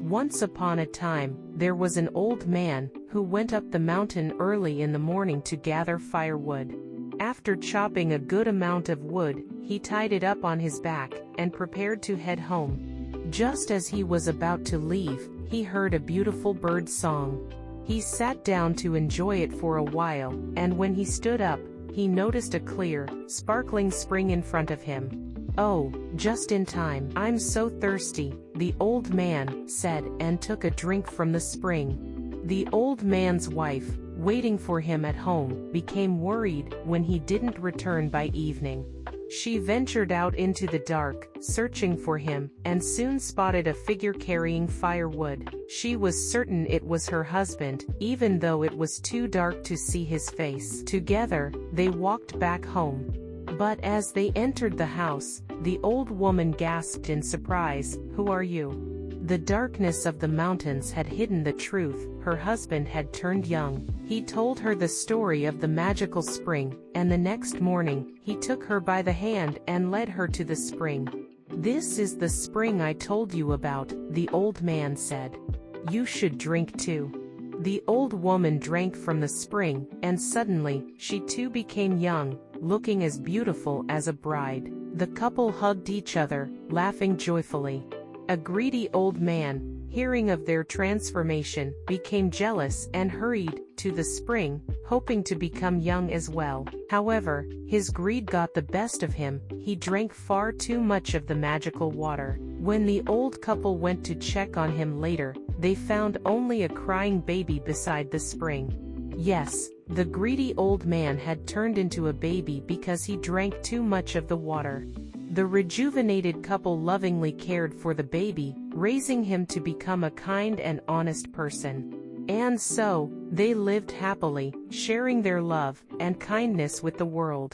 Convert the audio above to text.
Once upon a time, there was an old man who went up the mountain early in the morning to gather firewood. After chopping a good amount of wood, he tied it up on his back and prepared to head home. Just as he was about to leave, he heard a beautiful bird song. He sat down to enjoy it for a while, and when he stood up, he noticed a clear, sparkling spring in front of him. "Oh, just in time. I'm so thirsty," the old man said, and took a drink from the spring. The old man's wife, waiting for him at home, became worried when he didn't return by evening. She ventured out into the dark, searching for him, and soon spotted a figure carrying firewood. She was certain it was her husband, even though it was too dark to see his face. Together, they walked back home. But as they entered the house, the old woman gasped in surprise, "Who are you?" The darkness of the mountains had hidden the truth. Her husband had turned young. He told her the story of the magical spring, and the next morning, he took her by the hand and led her to the spring. "This is the spring I told you about," the old man said. "You should drink too." The old woman drank from the spring, and suddenly, she too became young, looking as beautiful as a bride. The couple hugged each other, laughing joyfully. A greedy old man, hearing of their transformation, became jealous and hurried to the spring, hoping to become young as well. However, his greed got the best of him. He drank far too much of the magical water. When the old couple went to check on him later, they found only a crying baby beside the spring. Yes, the greedy old man had turned into a baby because he drank too much of the water. The rejuvenated couple lovingly cared for the baby, raising him to become a kind and honest person. And so, they lived happily, sharing their love and kindness with the world.